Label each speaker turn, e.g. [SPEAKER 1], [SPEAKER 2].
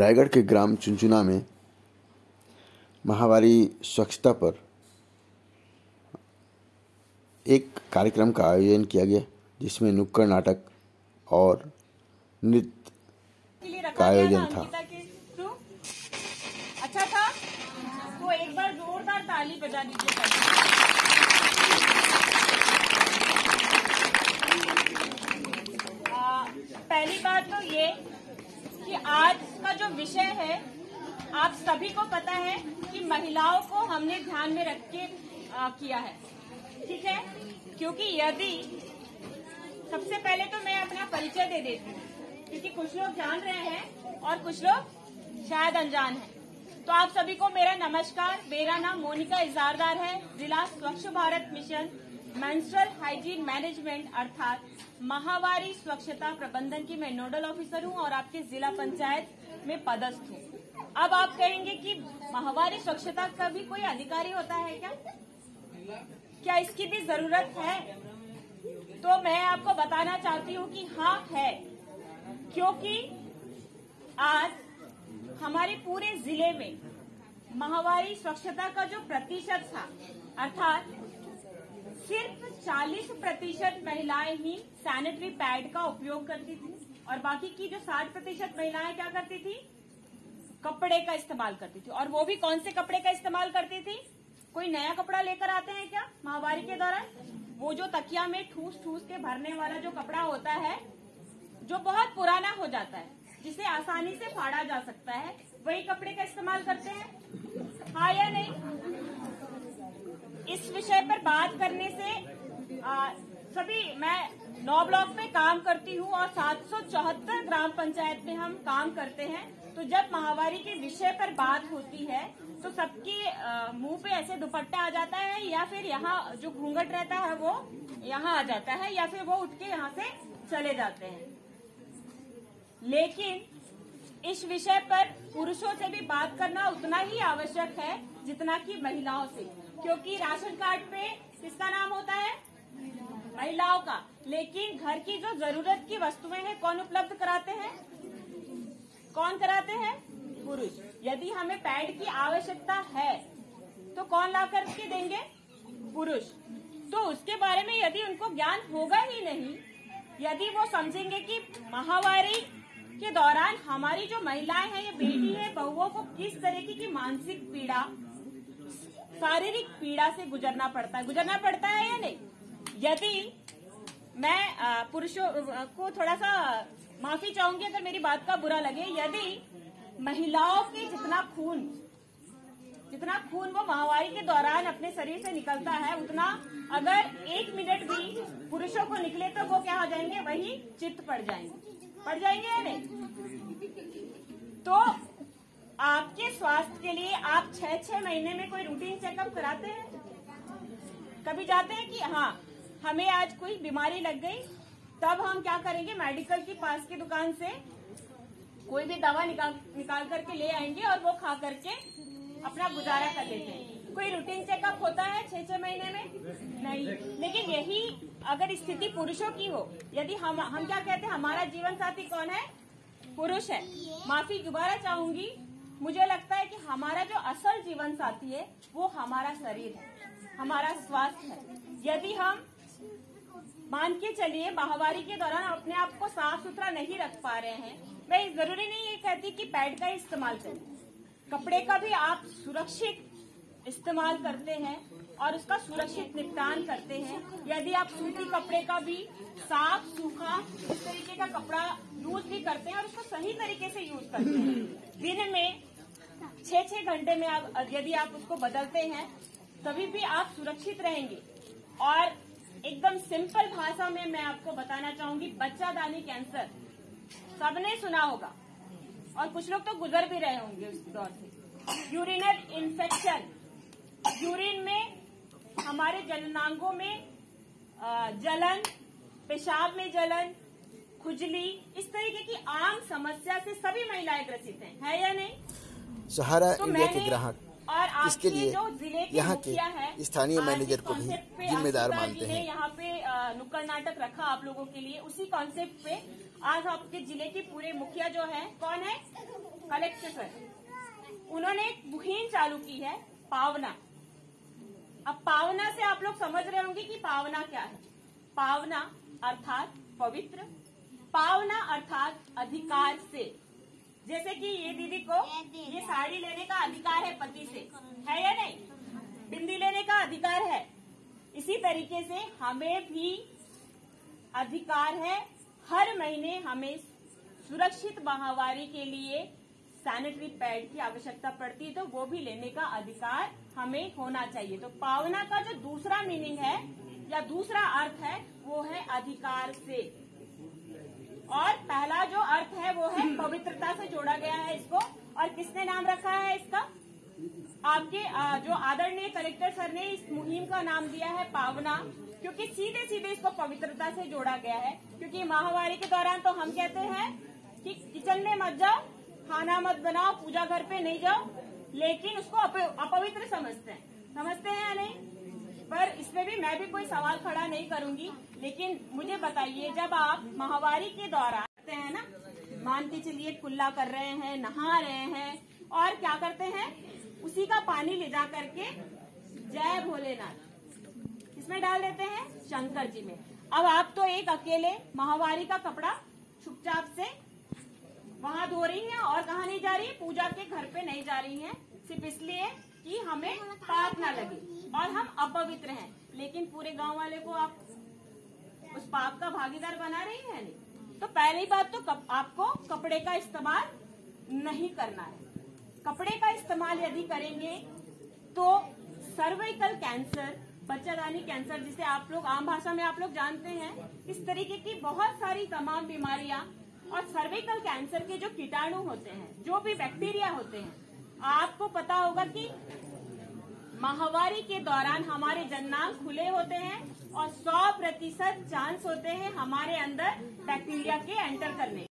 [SPEAKER 1] रायगढ़ के ग्राम चुनचुना में माहवारी स्वच्छता पर एक कार्यक्रम का आयोजन किया गया, जिसमें नुक्कड़ नाटक और नृत्य का आयोजन था।
[SPEAKER 2] अच्छा था तो एक बार जोरदार ताली बजा दीजिए। पहली बात तो ये कि आज का जो विषय है, आप सभी को पता है कि महिलाओं को हमने ध्यान में रख के किया है, ठीक है। क्योंकि यदि सबसे पहले तो मैं अपना परिचय दे देती हूँ, क्योंकि कुछ लोग जान रहे हैं और कुछ लोग शायद अनजान हैं। तो आप सभी को मेरा नमस्कार। मेरा नाम मोनिका इजारदार है। जिला स्वच्छ Bharat mission menstrual hygiene management अर्थात माहवारी स्वच्छता प्रबंधन की मैं नोडल ऑफिसर हूँ और आपके जिला पंचायत में पदस्थ हूँ। अब आप कहेंगे कि माहवारी स्वच्छता का भी कोई अधिकारी होता है क्या इसकी भी जरूरत है? तो मैं आपको बताना चाहती हूँ कि हाँ है, क्योंकि आज हमारे पूरे जिले में माहवारी स्वच्छता का जो प्रतिशत था, अर्थात सिर्फ 40% महिलाएं ही सैनिटरी पैड का उपयोग करती थी और बाकी की जो 60% महिलाएं क्या करती थी, कपड़े का इस्तेमाल करती थी। और वो भी कौन से कपड़े का इस्तेमाल करती थी? कोई नया कपड़ा लेकर आते हैं क्या माहवारी के दौरान? वो जो तकिया में ठूस ठूस के भरने वाला जो कपड़ा होता है, जो बहुत पुराना हो जाता है, जिसे आसानी से फाड़ा जा सकता है, वही कपड़े का इस्तेमाल करते हैं, हाँ या नहीं? इस विषय पर बात करने से मैं 9 ब्लॉक में काम करती हूँ और 774 ग्राम पंचायत में हम काम करते हैं। तो जब माहवारी के विषय पर बात होती है तो सबके मुंह पे ऐसे दुपट्टा आ जाता है, या फिर यहाँ जो घूंघट रहता है वो यहाँ आ जाता है, या फिर वो उठ के यहाँ से चले जाते हैं। लेकिन इस विषय पर पुरुषों से भी बात करना उतना ही आवश्यक है जितना कि महिलाओं से, क्योंकि राशन कार्ड पे किसका नाम होता है? महिलाओं का। लेकिन घर की जो जरूरत की वस्तुएं हैं कौन उपलब्ध कराते हैं? कौन कराते हैं? पुरुष। यदि हमें पैड की आवश्यकता है तो कौन ला करके देंगे? पुरुष। तो उसके बारे में यदि उनको ज्ञान होगा ही नहीं, यदि वो समझेंगे कि माहवारी के दौरान हमारी जो महिलाएं हैं, ये बेटी है, बहुओं को किस तरीके की मानसिक पीड़ा, शारीरिक पीड़ा से गुजरना पड़ता है या नहीं? यदि मैं पुरुषों को थोड़ा सा माफी चाहूंगी अगर मेरी बात का बुरा लगे, यदि महिलाओं के जितना खून वो माहवारी के दौरान अपने शरीर से निकलता है, उतना अगर 1 मिनट भी पुरुषों को निकले तो वो क्या हो जाएंगे? वही चित्त पड़ जाएंगे या नहीं? तो आपके स्वास्थ्य के लिए आप 6-6 महीने में कोई रूटीन चेकअप कराते हैं? कभी जाते हैं कि हाँ हमें आज कोई बीमारी लग गई, तब हम क्या करेंगे? मेडिकल की पास की दुकान से कोई भी दवा निकाल करके ले आएंगे और वो खा करके अपना गुजारा कर लेते हैं। कोई रूटीन चेकअप होता है 6-6 महीने में? नहीं। लेकिन यही अगर स्थिति पुरुषों की हो, यदि हम क्या कहते हैं, हमारा जीवन साथी कौन है? पुरुष है। माफी दोबारा चाहूंगी, मुझे लगता है कि हमारा जो असल जीवन साथी है वो हमारा शरीर है, हमारा स्वास्थ्य है। यदि हम मान के चलिए माहवारी के दौरान अपने आप को साफ सुथरा नहीं रख पा रहे हैं, मैं जरूरी नहीं ये कहती कि पैड का इस्तेमाल करें, कपड़े का भी आप सुरक्षित इस्तेमाल करते हैं और उसका सुरक्षित निपटान करते हैं। यदि आप सूती कपड़े का भी साफ सूखा इस तरीके का कपड़ा यूज भी करते हैं और उसको सही तरीके से यूज करते हैं, दिन में 6-6 घंटे में यदि आप उसको बदलते हैं, तभी भी आप सुरक्षित रहेंगे। और एकदम सिंपल भाषा में मैं आपको बताना चाहूंगी, बच्चादानी कैंसर सबने सुना होगा और कुछ लोग तो गुजर भी रहे होंगे उस दौर से। यूरिनरी इन्फेक्शन, यूरिन में हमारे जननांगों में जलन, पेशाब में जलन, खुजली, इस तरीके की आम समस्या से सभी महिलाएं ग्रसित हैं, है या नहीं?
[SPEAKER 1] सहारा इंडिया के ग्राहक इसके लिए यहाँ के स्थानीय मैनेजर को भी जिम्मेदार मानते हैं।
[SPEAKER 2] यहाँ पे नुक्कड़ नाटक रखा आप लोगों के लिए, उसी कॉन्सेप्ट पे आज आपके जिले के पूरे मुखिया जो है, कौन है? कलेक्टर सर, उन्होंने एक मुहिम चालू की है पावना। अब पावना से आप लोग समझ रहे होंगे कि पावना क्या है। पावना अर्थात पवित्र, पावना अर्थात अधिकार से। जैसे कि ये दीदी को ये साड़ी लेने का अधिकार है पति से, है या नहीं? बिंदी लेने का अधिकार है। इसी तरीके से हमें भी अधिकार है, हर महीने हमें सुरक्षित माहवारी के लिए सैनिटरी पैड की आवश्यकता पड़ती है, तो वो भी लेने का अधिकार हमें होना चाहिए। तो पावना का जो दूसरा मीनिंग है या दूसरा अर्थ है वो है अधिकार से, और पहला जो अर्थ है वो है पवित्रता से जोड़ा गया है इसको। और किसने नाम रखा है इसका? आपके जो आदरणीय कलेक्टर सर ने इस मुहिम का नाम दिया है पावना, क्योंकि सीधे सीधे इसको पवित्रता से जोड़ा गया है। क्योंकि माहवारी के दौरान तो हम कहते हैं कि किचन में मत जाओ, खाना मत बनाओ, पूजा घर पे नहीं जाओ, लेकिन उसको अपवित्र समझते हैं या नहीं? पर इसमें भी मैं भी कोई सवाल खड़ा नहीं करूंगी, लेकिन मुझे बताइए, जब आप माहवारी के दौरान करते हैं ना, मान के चलिए कुल्ला कर रहे हैं, नहा रहे हैं, और क्या करते हैं, उसी का पानी ले जा करके जय भोलेनाथ इसमें डाल देते हैं, शंकर जी में। अब आप तो एक अकेले माहवारी का कपड़ा चुपचाप से वहां धो रही हैं और कहाँ नहीं जा रही, पूजा के घर पे नहीं जा रही हैं, सिर्फ इसलिए कि हमें पाप ना लगे और हम अपवित्र हैं। लेकिन पूरे गांव वाले को आप उस पाप का भागीदार बना रही हैं नहीं। तो पहली बात तो आपको कपड़े का इस्तेमाल नहीं करना है। कपड़े का इस्तेमाल यदि करेंगे तो सर्वाइकल कैंसर, बच्चादानी कैंसर, जिसे आप लोग आम भाषा में आप लोग जानते हैं, इस तरीके की बहुत सारी तमाम बीमारियां, और सर्वाइकल कैंसर के जो कीटाणु होते हैं, जो भी बैक्टीरिया होते हैं, आपको पता होगा कि माहवारी के दौरान हमारे जननांग खुले होते हैं और 100% चांस होते हैं हमारे अंदर बैक्टीरिया के एंटर करने।